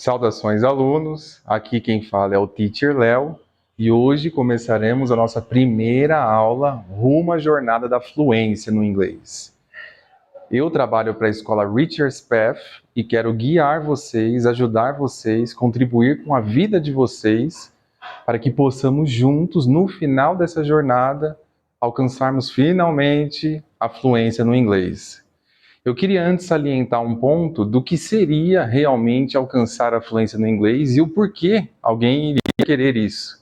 Saudações, alunos! Aqui quem fala é o Teacher Léo e hoje começaremos a nossa primeira aula rumo à jornada da fluência no inglês. Eu trabalho para a escola Richard's Path e quero guiar vocês, ajudar vocês, contribuir com a vida de vocês para que possamos juntos, no final dessa jornada, alcançarmos finalmente a fluência no inglês. Eu queria antes salientar um ponto do que seria realmente alcançar a fluência no inglês e o porquê alguém iria querer isso.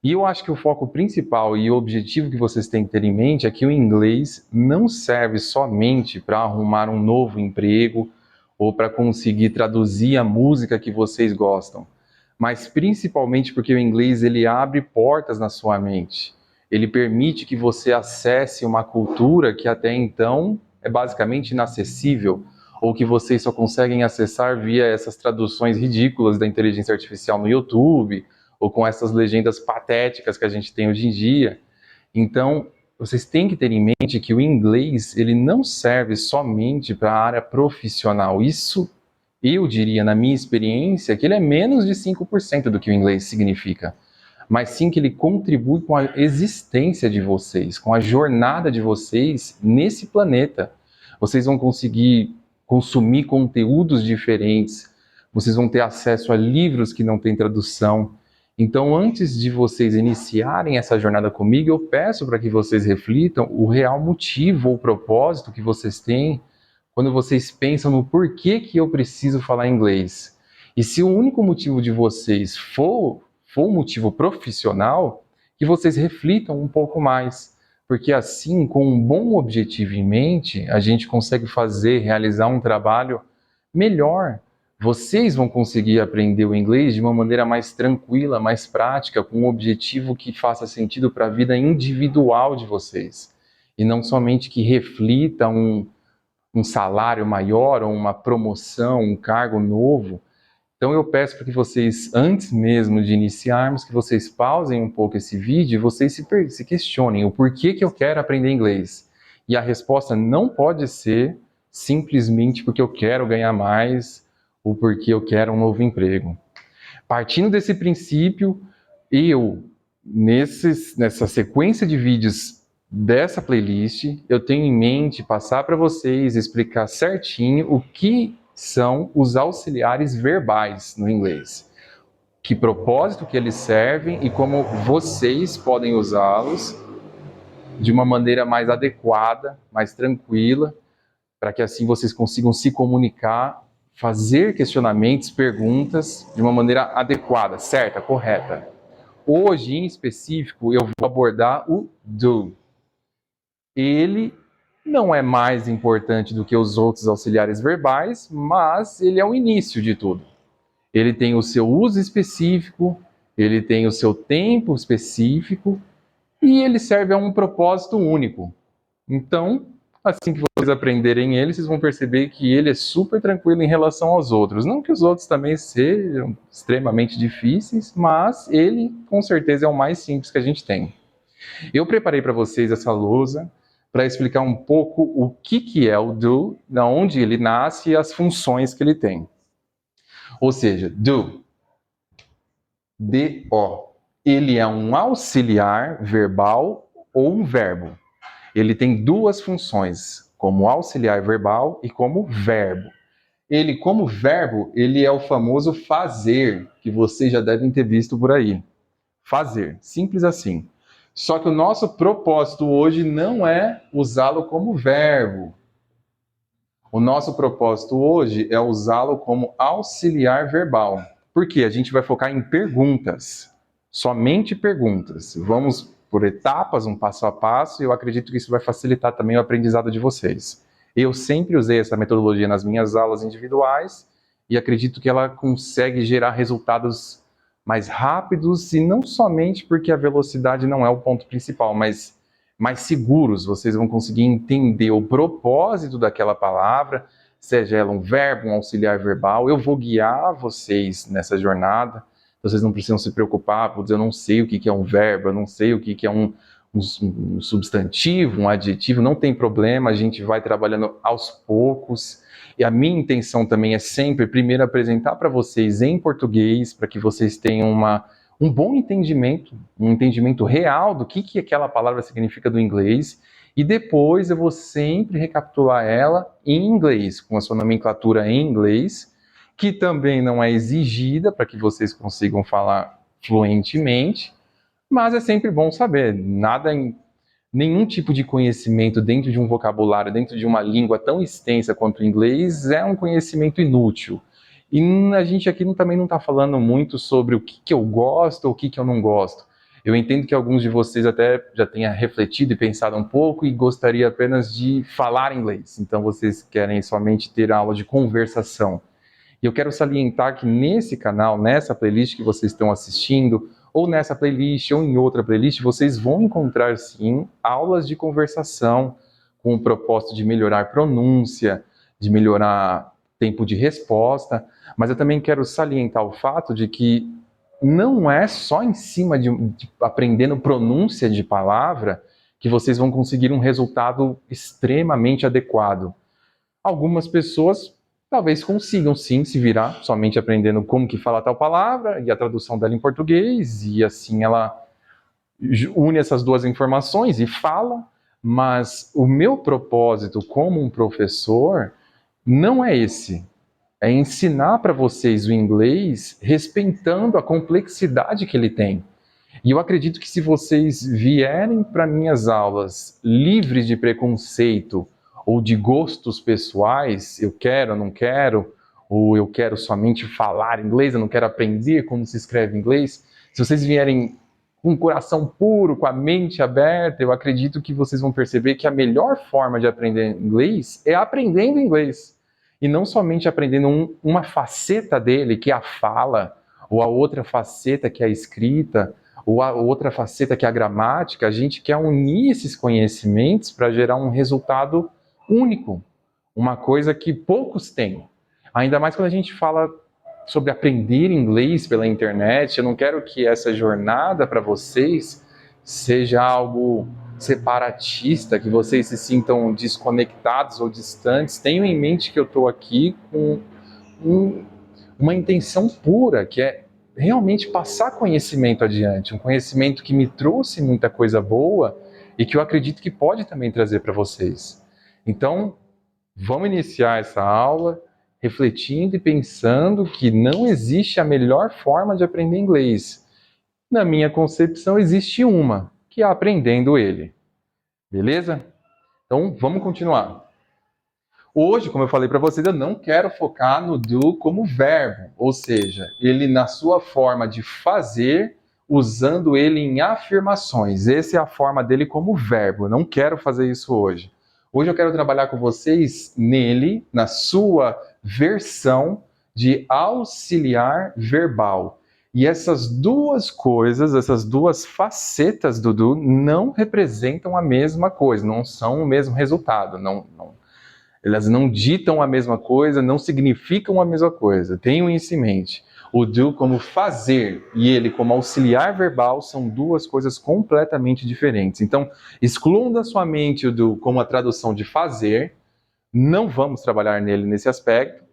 E eu acho que o foco principal e o objetivo que vocês têm que ter em mente é que o inglês não serve somente para arrumar um novo emprego ou para conseguir traduzir a música que vocês gostam, mas principalmente porque o inglês ele abre portas na sua mente. Ele permite que você acesse uma cultura que até então é basicamente inacessível, ou que vocês só conseguem acessar via essas traduções ridículas da inteligência artificial no YouTube, ou com essas legendas patéticas que a gente tem hoje em dia. Então, vocês têm que ter em mente que o inglês ele não serve somente para a área profissional. Isso, eu diria, na minha experiência, que ele é menos de 5% do que o inglês significa, mas sim que ele contribui com a existência de vocês, com a jornada de vocês nesse planeta. Vocês vão conseguir consumir conteúdos diferentes, vocês vão ter acesso a livros que não têm tradução. Então, antes de vocês iniciarem essa jornada comigo, eu peço para que vocês reflitam o real motivo ou propósito que vocês têm quando vocês pensam no porquê que eu preciso falar inglês. E se o único motivo de vocês for um motivo profissional, que vocês reflitam um pouco mais. Porque assim, com um bom objetivo em mente, a gente consegue realizar um trabalho melhor. Vocês vão conseguir aprender o inglês de uma maneira mais tranquila, mais prática, com um objetivo que faça sentido para a vida individual de vocês. E não somente que reflita um salário maior, ou uma promoção, um cargo novo. Então eu peço para que vocês, antes mesmo de iniciarmos, que vocês pausem um pouco esse vídeo e vocês se questionem o porquê que eu quero aprender inglês. E a resposta não pode ser simplesmente porque eu quero ganhar mais ou porque eu quero um novo emprego. Partindo desse princípio, nessa sequência de vídeos dessa playlist, eu tenho em mente passar para vocês, explicar certinho o que são os auxiliares verbais no inglês. Que propósito que eles servem e como vocês podem usá-los de uma maneira mais adequada, mais tranquila, para que assim vocês consigam se comunicar, fazer questionamentos, perguntas de uma maneira adequada, certa, correta. Hoje, em específico, eu vou abordar o do. Ele não é mais importante do que os outros auxiliares verbais, mas ele é o início de tudo. Ele tem o seu uso específico, ele tem o seu tempo específico e ele serve a um propósito único. Então, assim que vocês aprenderem ele, vocês vão perceber que ele é super tranquilo em relação aos outros. Não que os outros também sejam extremamente difíceis, mas ele com certeza é o mais simples que a gente tem. Eu preparei para vocês essa lousa para explicar um pouco o que é o do, de onde ele nasce e as funções que ele tem. Ou seja, do, D-O, ele é um auxiliar verbal ou um verbo. Ele tem duas funções, como auxiliar verbal e como verbo. Ele, como verbo, ele é o famoso fazer, que vocês já devem ter visto por aí. Fazer, simples assim. Só que o nosso propósito hoje não é usá-lo como verbo. O nosso propósito hoje é usá-lo como auxiliar verbal. Por quê? A gente vai focar em perguntas. Somente perguntas. Vamos por etapas, um passo a passo, e eu acredito que isso vai facilitar também o aprendizado de vocês. Eu sempre usei essa metodologia nas minhas aulas individuais e acredito que ela consegue gerar resultados mais rápidos, e não somente porque a velocidade não é o ponto principal, mas mais seguros. Vocês vão conseguir entender o propósito daquela palavra, seja ela um verbo, um auxiliar verbal. Eu vou guiar vocês nessa jornada. Vocês não precisam se preocupar, eu não sei o que é um verbo, eu não sei o que é um um substantivo, um adjetivo, não tem problema, a gente vai trabalhando aos poucos. E a minha intenção também é sempre, primeiro, apresentar para vocês em português, para que vocês tenham um bom entendimento, um entendimento real do que aquela palavra significa do inglês, e depois eu vou sempre recapitular ela em inglês, com a sua nomenclatura em inglês, que também não é exigida para que vocês consigam falar fluentemente, mas é sempre bom saber, nenhum tipo de conhecimento dentro de um vocabulário, dentro de uma língua tão extensa quanto o inglês, é um conhecimento inútil. E a gente aqui também não está falando muito sobre o que eu gosto ou o que eu não gosto. Eu entendo que alguns de vocês até já tenham refletido e pensado um pouco e gostaria apenas de falar inglês. Então vocês querem somente ter aula de conversação. E eu quero salientar que nesse canal, nessa playlist que vocês estão assistindo, ou nessa playlist ou em outra playlist, vocês vão encontrar sim aulas de conversação com o propósito de melhorar pronúncia, de melhorar tempo de resposta, mas eu também quero salientar o fato de que não é só em cima de aprendendo pronúncia de palavra que vocês vão conseguir um resultado extremamente adequado. Algumas pessoas talvez consigam sim se virar somente aprendendo como que fala tal palavra e a tradução dela em português, e assim ela une essas duas informações e fala, mas o meu propósito como um professor não é esse. É ensinar para vocês o inglês respeitando a complexidade que ele tem. E eu acredito que se vocês vierem para minhas aulas livres de preconceito ou de gostos pessoais, eu quero, eu não quero, ou eu quero somente falar inglês, eu não quero aprender como se escreve inglês, se vocês vierem com o coração puro, com a mente aberta, eu acredito que vocês vão perceber que a melhor forma de aprender inglês é aprendendo inglês. E não somente aprendendo uma faceta dele, que é a fala, ou a outra faceta que é a escrita, ou a outra faceta que é a gramática. A gente quer unir esses conhecimentos para gerar um resultado único, uma coisa que poucos têm. Ainda mais quando a gente fala sobre aprender inglês pela internet. Eu não quero que essa jornada para vocês seja algo separatista, que vocês se sintam desconectados ou distantes. Tenham em mente que eu estou aqui com uma intenção pura, que é realmente passar conhecimento adiante, um conhecimento que me trouxe muita coisa boa e que eu acredito que pode também trazer para vocês. Então, vamos iniciar essa aula refletindo e pensando que não existe a melhor forma de aprender inglês. Na minha concepção, existe uma, que é aprendendo ele. Beleza? Então, vamos continuar. Hoje, como eu falei para vocês, eu não quero focar no do como verbo, ou seja, ele na sua forma de fazer, usando ele em afirmações. Essa é a forma dele como verbo. Eu não quero fazer isso hoje. Hoje eu quero trabalhar com vocês nele, na sua versão de auxiliar verbal. E essas duas coisas, essas duas facetas do do, não representam a mesma coisa, não são o mesmo resultado, elas não ditam a mesma coisa, não significam a mesma coisa. Tenham isso em mente. O do como fazer e ele como auxiliar verbal são duas coisas completamente diferentes. Então, excluam da sua mente o do como a tradução de fazer, não vamos trabalhar nele nesse aspecto,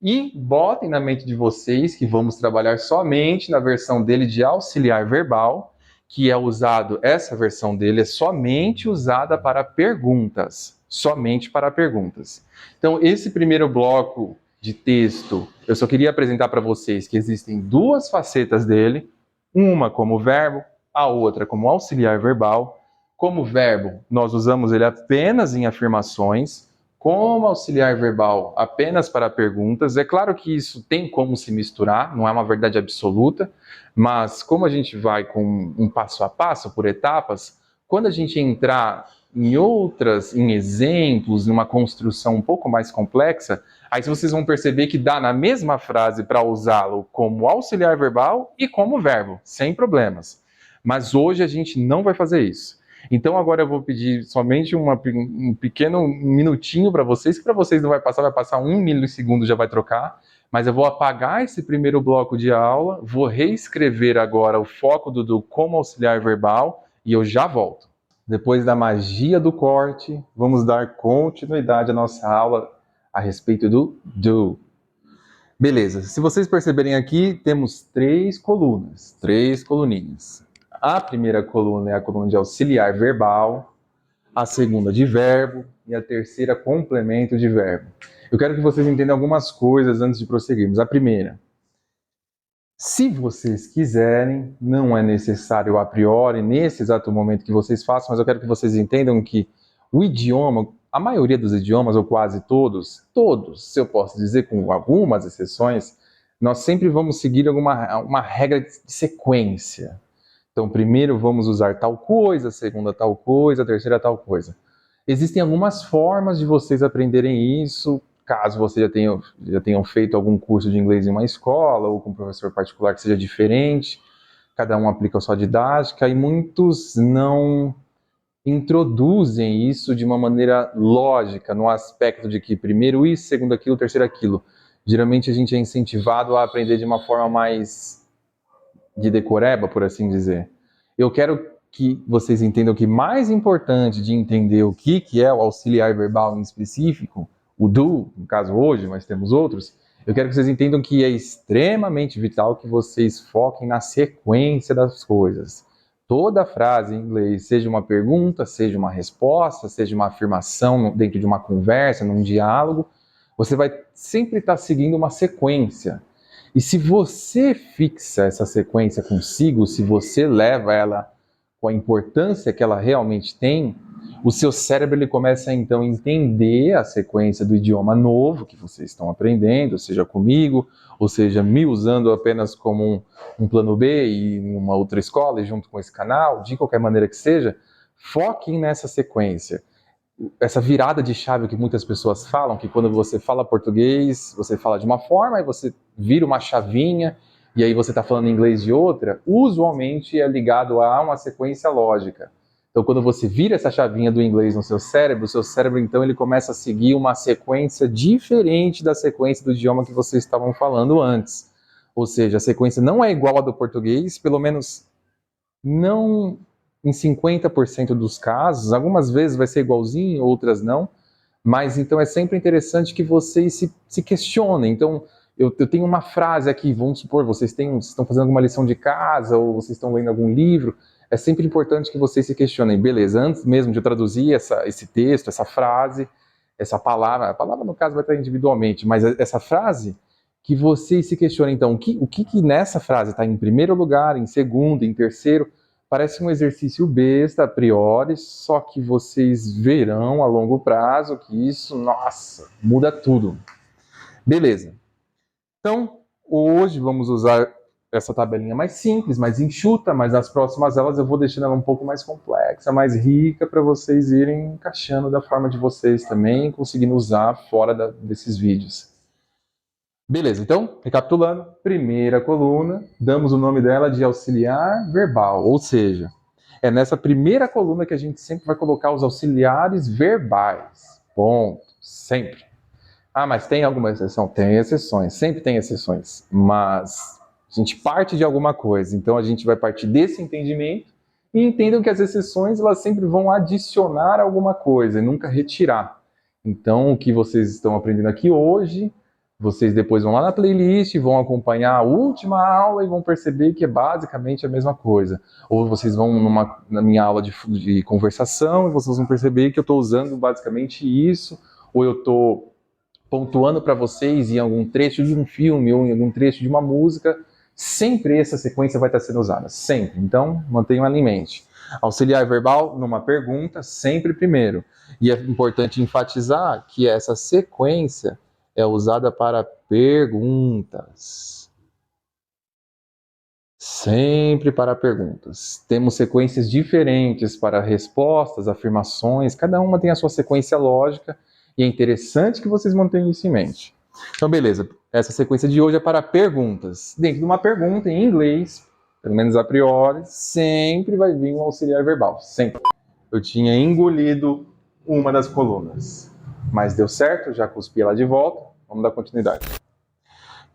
e botem na mente de vocês que vamos trabalhar somente na versão dele de auxiliar verbal, que é usado, essa versão dele é somente usada para perguntas. Somente para perguntas. Então, esse primeiro bloco de texto, eu só queria apresentar para vocês que existem duas facetas dele, uma como verbo, a outra como auxiliar verbal. Como verbo, nós usamos ele apenas em afirmações, como auxiliar verbal apenas para perguntas. É claro que isso tem como se misturar, não é uma verdade absoluta, mas como a gente vai com um passo a passo, por etapas, quando a gente entrar em exemplos, numa construção um pouco mais complexa, aí vocês vão perceber que dá na mesma frase para usá-lo como auxiliar verbal e como verbo, sem problemas. Mas hoje a gente não vai fazer isso. Então agora eu vou pedir somente um pequeno minutinho para vocês, que para vocês não vai passar 1 milissegundo, já vai trocar, mas eu vou apagar esse primeiro bloco de aula, vou reescrever agora o foco do como auxiliar verbal e eu já volto. depois da magia do corte, vamos dar continuidade à nossa aula a respeito do do. Beleza, se vocês perceberem aqui, temos três coluninhas. A primeira coluna é a coluna de auxiliar verbal, a segunda de verbo e a terceira complemento de verbo. Eu quero que vocês entendam algumas coisas antes de prosseguirmos. A primeira, se vocês quiserem, não é necessário a priori, nesse exato momento que vocês façam, mas eu quero que vocês entendam que o idioma, a maioria dos idiomas, ou quase todos, se eu posso dizer com algumas exceções, nós sempre vamos seguir uma regra de sequência. Então, primeiro vamos usar tal coisa, segunda tal coisa, terceira tal coisa. Existem algumas formas de vocês aprenderem isso, caso vocês já tenham feito algum curso de inglês em uma escola ou com um professor particular que seja diferente, cada um aplica a sua didática e muitos não introduzem isso de uma maneira lógica, no aspecto de que primeiro isso, segundo aquilo, terceiro aquilo. Geralmente a gente é incentivado a aprender de uma forma mais de decoreba, por assim dizer. Eu quero que vocês entendam que mais importante de entender o que é o auxiliar verbal em específico, o do, no caso hoje, mas temos outros, eu quero que vocês entendam que é extremamente vital que vocês foquem na sequência das coisas. Toda frase em inglês, seja uma pergunta, seja uma resposta, seja uma afirmação dentro de uma conversa, num diálogo, você vai sempre estar seguindo uma sequência. E se você fixa essa sequência consigo, se você leva ela com a importância que ela realmente tem, o seu cérebro ele começa então a entender a sequência do idioma novo que vocês estão aprendendo, seja comigo, ou seja, me usando apenas como um plano B e em uma outra escola e junto com esse canal, de qualquer maneira que seja, foquem nessa sequência. Essa virada de chave que muitas pessoas falam, que quando você fala português, você fala de uma forma, e você vira uma chavinha, e aí você está falando inglês de outra, usualmente é ligado a uma sequência lógica. Então, quando você vira essa chavinha do inglês no seu cérebro, o seu cérebro, então, ele começa a seguir uma sequência diferente da sequência do idioma que vocês estavam falando antes. Ou seja, a sequência não é igual à do português, pelo menos não em 50% dos casos, algumas vezes vai ser igualzinho, outras não, mas então é sempre interessante que vocês se questionem. Então, eu tenho uma frase aqui, vamos supor, vocês estão fazendo alguma lição de casa ou vocês estão lendo algum livro, é sempre importante que vocês se questionem, beleza, antes mesmo de eu traduzir esse texto, essa frase, essa palavra, a palavra no caso vai estar individualmente, mas essa frase, que vocês se questionem, então, o que nessa frase está em primeiro lugar, em segundo, em terceiro. Parece um exercício besta a priori, só que vocês verão a longo prazo que isso, nossa, muda tudo. Beleza. Então, hoje vamos usar essa tabelinha mais simples, mais enxuta, mas nas próximas aulas eu vou deixando ela um pouco mais complexa, mais rica, para vocês irem encaixando da forma de vocês também, conseguindo usar fora desses vídeos. Beleza, então, recapitulando, primeira coluna, damos o nome dela de auxiliar verbal, ou seja, é nessa primeira coluna que a gente sempre vai colocar os auxiliares verbais. Ponto. Sempre. Ah, mas tem alguma exceção? Tem exceções, sempre tem exceções, mas a gente parte de alguma coisa, então a gente vai partir desse entendimento e entendam que as exceções elas sempre vão adicionar alguma coisa e nunca retirar. Então, o que vocês estão aprendendo aqui hoje, vocês depois vão lá na playlist, vão acompanhar a última aula e vão perceber que é basicamente a mesma coisa. Ou vocês vão na minha aula de conversação e vocês vão perceber que eu estou usando basicamente isso, ou eu estou pontuando para vocês em algum trecho de um filme ou em algum trecho de uma música, sempre essa sequência vai estar sendo usada, sempre. Então, mantenham ela em mente. Auxiliar verbal numa pergunta, sempre primeiro. E é importante enfatizar que essa sequência é usada para perguntas. Sempre para perguntas. Temos sequências diferentes para respostas, afirmações, cada uma tem a sua sequência lógica e é interessante que vocês mantenham isso em mente. Então, beleza, essa sequência de hoje é para perguntas. Dentro de uma pergunta em inglês, pelo menos a priori, sempre vai vir um auxiliar verbal, sempre. Eu tinha engolido uma das colunas, mas deu certo, já cuspi ela de volta, vamos dar continuidade.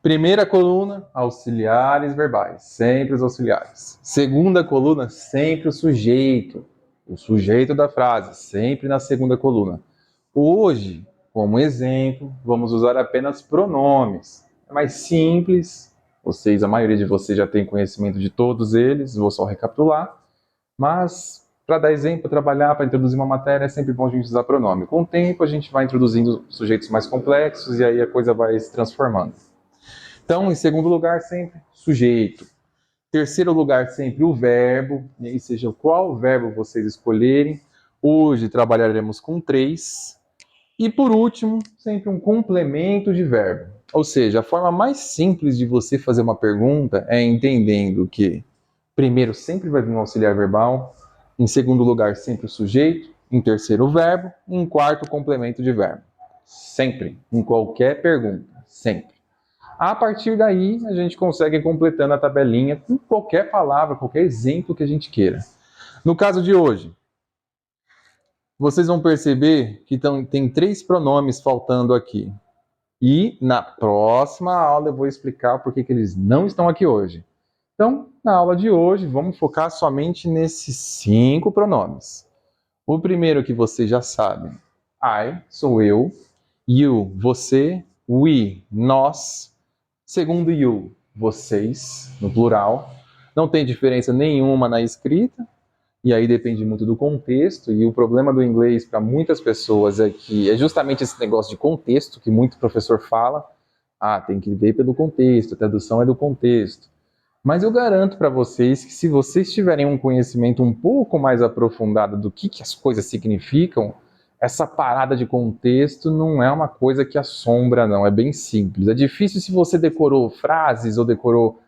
Primeira coluna, auxiliares verbais, sempre os auxiliares. Segunda coluna, sempre o sujeito. o sujeito da frase, sempre na segunda coluna. Hoje, como exemplo, vamos usar apenas pronomes. É mais simples, a maioria de vocês já tem conhecimento de todos eles, vou só recapitular. Mas, para dar exemplo, para trabalhar, para introduzir uma matéria, é sempre bom a gente usar pronome. Com o tempo, a gente vai introduzindo sujeitos mais complexos e aí a coisa vai se transformando. Então, em segundo lugar, sempre sujeito. Terceiro lugar, sempre o verbo, e aí seja qual verbo vocês escolherem. Hoje trabalharemos com 3. E por último, sempre um complemento de verbo. Ou seja, a forma mais simples de você fazer uma pergunta é entendendo que primeiro sempre vai vir um auxiliar verbal, em segundo lugar sempre o sujeito, em terceiro o verbo, e em quarto o complemento de verbo. Sempre, em qualquer pergunta, sempre. A partir daí, a gente consegue ir completando a tabelinha com qualquer palavra, qualquer exemplo que a gente queira. No caso de hoje, vocês vão perceber que tem 3 pronomes faltando aqui. E na próxima aula eu vou explicar por que eles não estão aqui hoje. Então, na aula de hoje, vamos focar somente nesses 5 pronomes. O primeiro que vocês já sabem, I, sou eu, you, você, we, nós, segundo you, vocês, no plural. Não tem diferença nenhuma na escrita, e aí depende muito do contexto, e o problema do inglês para muitas pessoas é que é justamente esse negócio de contexto que muito professor fala. Ah, tem que ver pelo contexto, a tradução é do contexto. Mas eu garanto para vocês que se vocês tiverem um conhecimento um pouco mais aprofundado do que as coisas significam, essa parada de contexto não é uma coisa que assombra, não. É bem simples. É difícil se você decorou frases ou decorou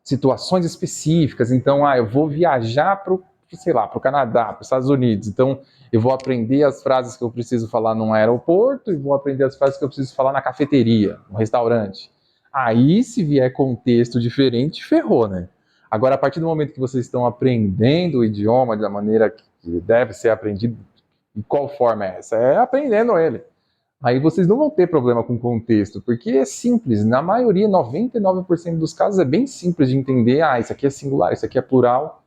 situações específicas. Então, eu vou viajar para o Canadá, para os Estados Unidos. Então, eu vou aprender as frases que eu preciso falar num aeroporto e vou aprender as frases que eu preciso falar na cafeteria, no restaurante. Aí, se vier contexto diferente, ferrou, né? Agora, a partir do momento que vocês estão aprendendo o idioma da maneira que deve ser aprendido, e qual forma é essa? É aprendendo ele. Aí vocês não vão ter problema com contexto, porque é simples. Na maioria, 99% dos casos, é bem simples de entender. Isso aqui é singular, isso aqui é plural.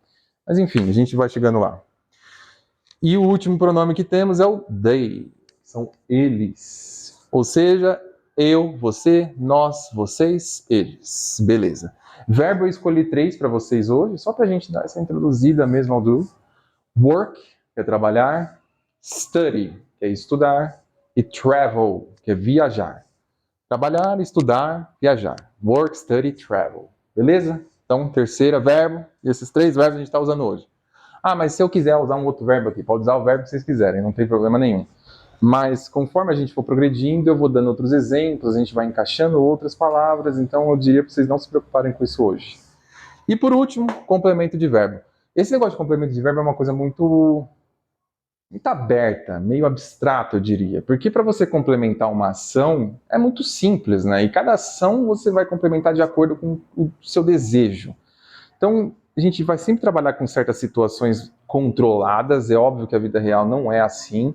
Mas enfim, a gente vai chegando lá. E o último pronome que temos é o they. São eles. Ou seja, eu, você, nós, vocês, eles. Beleza. Verbo eu escolhi 3 para vocês hoje, só para a gente dar essa introduzida mesmo ao do. Work, que é trabalhar. Study, que é estudar. E travel, que é viajar. Trabalhar, estudar, viajar. Work, study, travel. Beleza? Então, terceira, verbo. E esses 3 verbos a gente está usando hoje. Mas se eu quiser usar um outro verbo aqui, pode usar o verbo que vocês quiserem, não tem problema nenhum. Mas conforme a gente for progredindo, eu vou dando outros exemplos, a gente vai encaixando outras palavras, então eu diria para vocês não se preocuparem com isso hoje. E por último, complemento de verbo. Esse negócio de complemento de verbo é uma coisa muito aberta, meio abstrata, eu diria. Porque para você complementar uma ação, é muito simples, né? E cada ação você vai complementar de acordo com o seu desejo. Então, a gente vai sempre trabalhar com certas situações controladas, é óbvio que a vida real não é assim,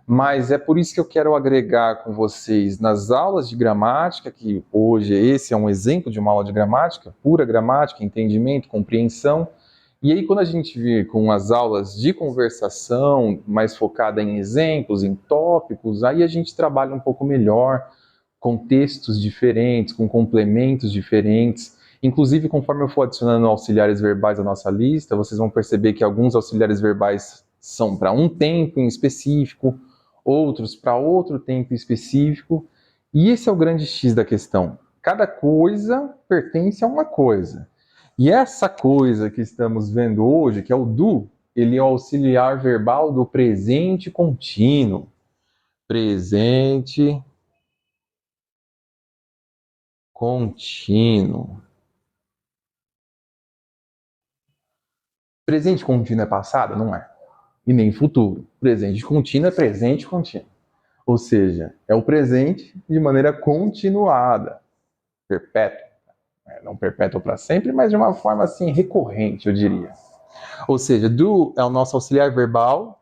mas é por isso que eu quero agregar com vocês nas aulas de gramática, que hoje esse é um exemplo de uma aula de gramática, pura gramática, entendimento, compreensão. E aí, quando a gente vir com as aulas de conversação, mais focada em exemplos, em tópicos, aí a gente trabalha um pouco melhor, contextos diferentes, com complementos diferentes. Inclusive, conforme eu for adicionando auxiliares verbais à nossa lista, vocês vão perceber que alguns auxiliares verbais são para um tempo em específico, outros para outro tempo específico. E esse é o grande X da questão. Cada coisa pertence a uma coisa. E essa coisa que estamos vendo hoje, que é o do, ele é o auxiliar verbal do presente contínuo. Presente contínuo. Presente contínuo é passado? Não é. E nem futuro. Presente contínuo é presente contínuo. Ou seja, é o presente de maneira continuada, perpétua. Não perpétua para sempre, mas de uma forma assim recorrente, eu diria. Ou seja, do é o nosso auxiliar verbal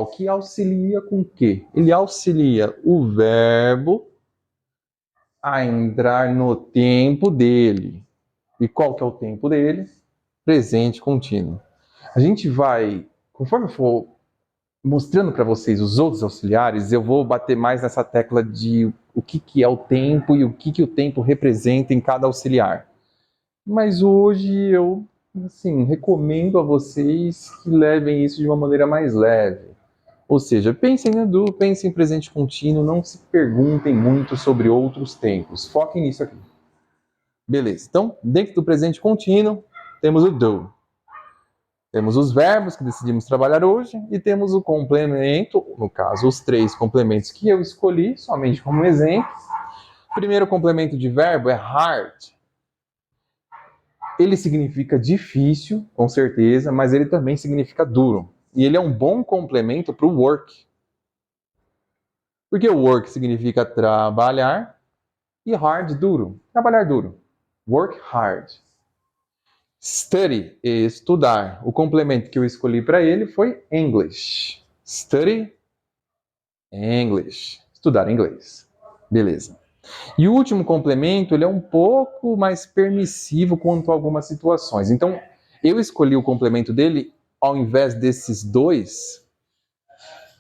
que auxilia com o quê? Ele auxilia o verbo a entrar no tempo dele. E qual que é o tempo dele? Presente contínuo. A gente vai conforme eu for mostrando para vocês os outros auxiliares, eu vou bater mais nessa tecla de o que é o tempo e o que o tempo representa em cada auxiliar. Mas hoje eu, assim, recomendo a vocês que levem isso de uma maneira mais leve. Ou seja, pensem no do, pensem em presente contínuo, não se perguntem muito sobre outros tempos. Foquem nisso aqui. Beleza, então, dentro do presente contínuo, temos o do. Temos os verbos que decidimos trabalhar hoje e temos o complemento, no caso, os 3 complementos que eu escolhi, somente como exemplo. O primeiro complemento de verbo é hard. Ele significa difícil, com certeza, mas ele também significa duro. E ele é um bom complemento para o work. Porque o work significa trabalhar e hard, duro. Trabalhar duro. Work hard. Study, estudar. O complemento que eu escolhi para ele foi English. Study English. Estudar inglês. Beleza. E o último complemento, ele é um pouco mais permissivo quanto a algumas situações. Então, eu escolhi o complemento dele, ao invés desses dois,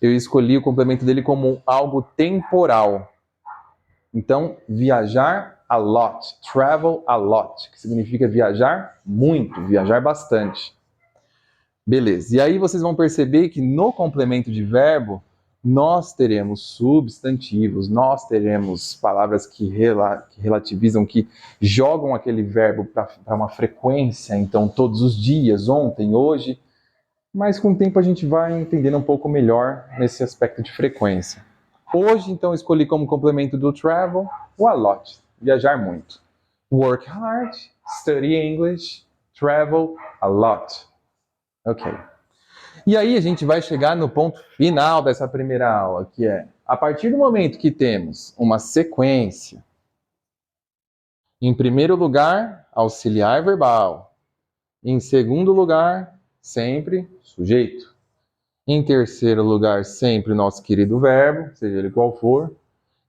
eu escolhi o complemento dele como algo temporal. Então, viajar a lot, travel a lot, que significa viajar muito, viajar bastante. Beleza. E aí vocês vão perceber que no complemento de verbo, nós teremos substantivos, nós teremos palavras que relativizam, que jogam aquele verbo para uma frequência, então todos os dias, ontem, hoje, mas com o tempo a gente vai entendendo um pouco melhor nesse aspecto de frequência. Hoje, então, escolhi como complemento do travel o a lot, viajar muito. Work hard, study English, travel a lot. Ok. E aí a gente vai chegar no ponto final dessa primeira aula, que é, a partir do momento que temos uma sequência, em primeiro lugar, auxiliar verbal. Em segundo lugar, sempre sujeito. Em terceiro lugar, sempre o nosso querido verbo, seja ele qual for.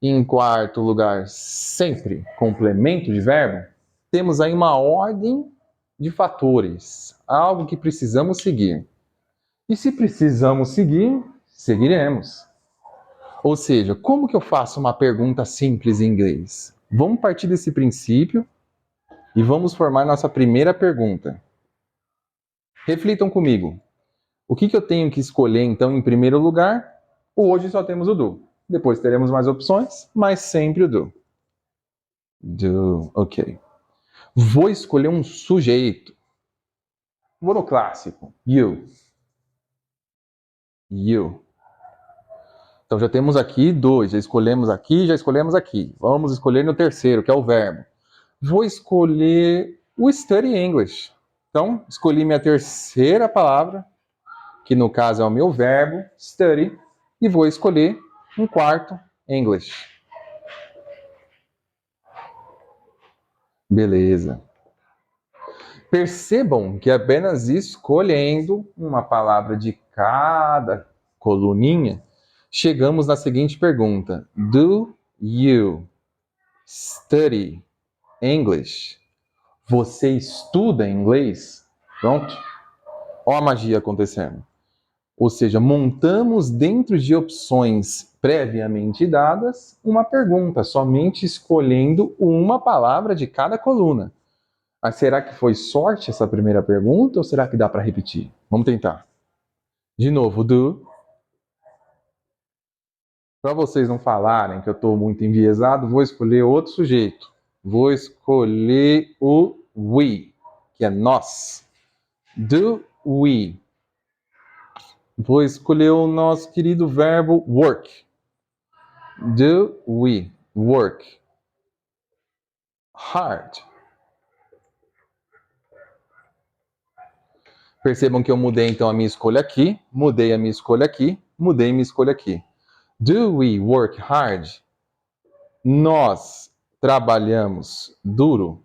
Em quarto lugar, sempre complemento de verbo. Temos aí uma ordem de fatores, algo que precisamos seguir. E se precisamos seguir, seguiremos. Ou seja, como que eu faço uma pergunta simples em inglês? Vamos partir desse princípio e vamos formar nossa primeira pergunta. Reflitam comigo. O que eu tenho que escolher, então, em primeiro lugar? Hoje só temos o do. Depois teremos mais opções, mas sempre o do. Do, ok. Vou escolher um sujeito. Vou no clássico. You. You. Então já temos aqui dois, já escolhemos aqui. Vamos escolher no terceiro, que é o verbo. Vou escolher o study English. Então, escolhi minha terceira palavra, que no caso é o meu verbo, study, e vou escolher um quarto, English. Beleza. Percebam que apenas escolhendo uma palavra de cada coluninha, chegamos na seguinte pergunta: Do you study English? Você estuda inglês? Pronto. Olha a magia acontecendo. Ou seja, montamos dentro de opções previamente dadas uma pergunta, somente escolhendo uma palavra de cada coluna. Mas será que foi sorte essa primeira pergunta ou será que dá para repetir? Vamos tentar. De novo, do. Para vocês não falarem que eu estou muito enviesado, vou escolher outro sujeito. Vou escolher o we, que é nós. Do we. Vou escolher o nosso querido verbo work. Do we work hard? Percebam que eu mudei então a minha escolha aqui, mudei a minha escolha aqui, mudei minha escolha aqui. Do we work hard? Nós trabalhamos duro?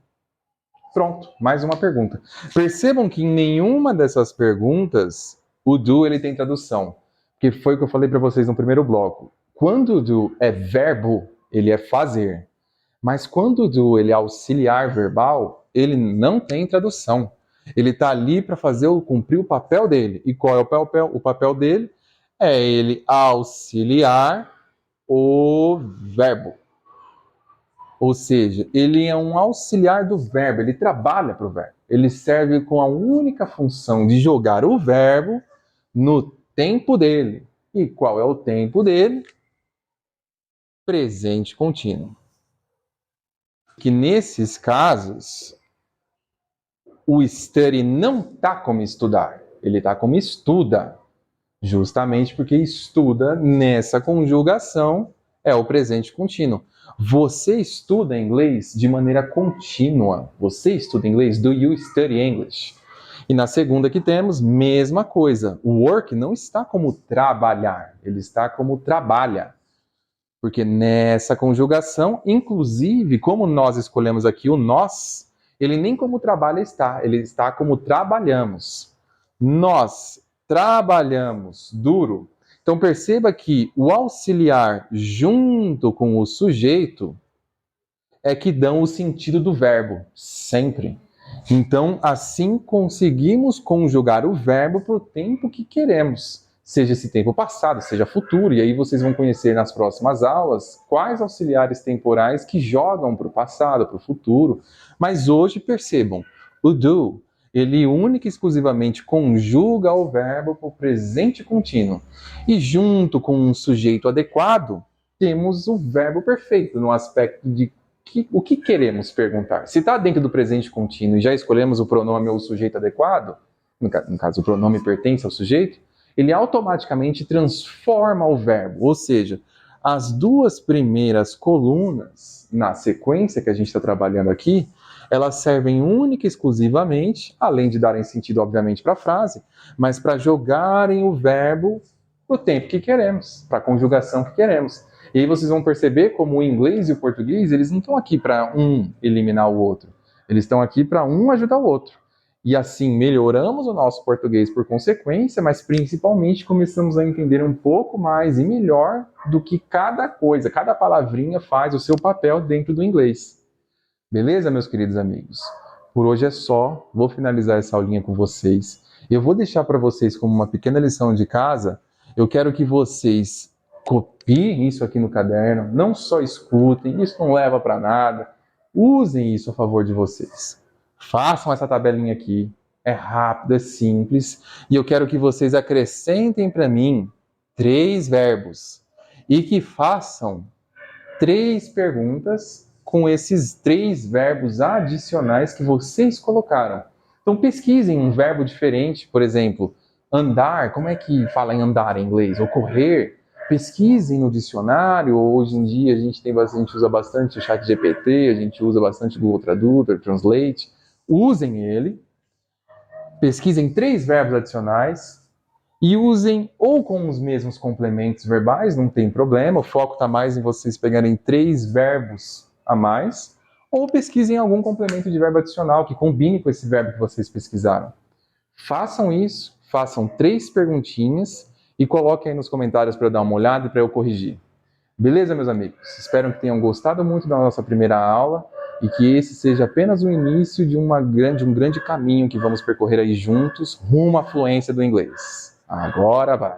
Pronto, mais uma pergunta. Percebam que em nenhuma dessas perguntas o do ele tem tradução, que foi o que eu falei para vocês no primeiro bloco. Quando o do é verbo, ele é fazer. Mas quando o do ele é auxiliar verbal, ele não tem tradução. Ele está ali para cumprir o papel dele. E qual é o papel dele? É ele auxiliar o verbo. Ou seja, ele é um auxiliar do verbo, ele trabalha para o verbo. Ele serve com a única função de jogar o verbo no tempo dele. E qual é o tempo dele? Presente contínuo. Que nesses casos, o study não está como estudar, ele está como estuda. Justamente porque estuda nessa conjugação é o presente contínuo. Você estuda inglês de maneira contínua. Você estuda inglês? Do you study English? E na segunda que temos, mesma coisa. O work não está como trabalhar, ele está como trabalha. Porque nessa conjugação, inclusive, como nós escolhemos aqui o nós, ele nem como trabalha está, ele está como trabalhamos. Nós trabalhamos duro. Então perceba que o auxiliar junto com o sujeito é que dão o sentido do verbo, sempre. Então, assim conseguimos conjugar o verbo para o tempo que queremos, seja esse tempo passado, seja futuro, e aí vocês vão conhecer nas próximas aulas quais auxiliares temporais que jogam para o passado, para o futuro. Mas hoje percebam, o do, ele única e exclusivamente conjuga o verbo para o presente contínuo. E junto com um sujeito adequado, temos o verbo perfeito, no aspecto de o que queremos perguntar. Se está dentro do presente contínuo e já escolhemos o pronome ou o sujeito adequado, no caso o pronome pertence ao sujeito, ele automaticamente transforma o verbo, ou seja, as duas primeiras colunas na sequência que a gente está trabalhando aqui, elas servem única e exclusivamente, além de darem sentido, obviamente, para a frase, mas para jogarem o verbo para o tempo que queremos, para a conjugação que queremos. E aí vocês vão perceber como o inglês e o português, eles não estão aqui para um eliminar o outro. Eles estão aqui para um ajudar o outro. E assim melhoramos o nosso português por consequência, mas principalmente começamos a entender um pouco mais e melhor do que cada coisa, cada palavrinha faz o seu papel dentro do inglês. Beleza, meus queridos amigos? Por hoje é só. Vou finalizar essa aulinha com vocês. Eu vou deixar para vocês como uma pequena lição de casa. Eu quero que vocês copiem isso aqui no caderno, não só escutem, isso não leva para nada. Usem isso a favor de vocês. Façam essa tabelinha aqui. É rápido, é simples. E eu quero que vocês acrescentem para mim 3 verbos e que façam 3 perguntas com esses 3 verbos adicionais que vocês colocaram. Então pesquisem um verbo diferente, por exemplo, andar, como é que fala em andar em inglês? Ou correr. Pesquisem no dicionário, hoje em dia a gente usa bastante o ChatGPT, a gente usa bastante o Google Tradutor, Translate. Usem ele, pesquisem 3 verbos adicionais e usem ou com os mesmos complementos verbais, não tem problema, o foco está mais em vocês pegarem 3 verbos a mais, ou pesquisem algum complemento de verbo adicional que combine com esse verbo que vocês pesquisaram. Façam isso, façam 3 perguntinhas e coloquem aí nos comentários para eu dar uma olhada e para eu corrigir. Beleza, meus amigos? Espero que tenham gostado muito da nossa primeira aula e que esse seja apenas o início de um grande caminho que vamos percorrer aí juntos rumo à fluência do inglês. Agora vai!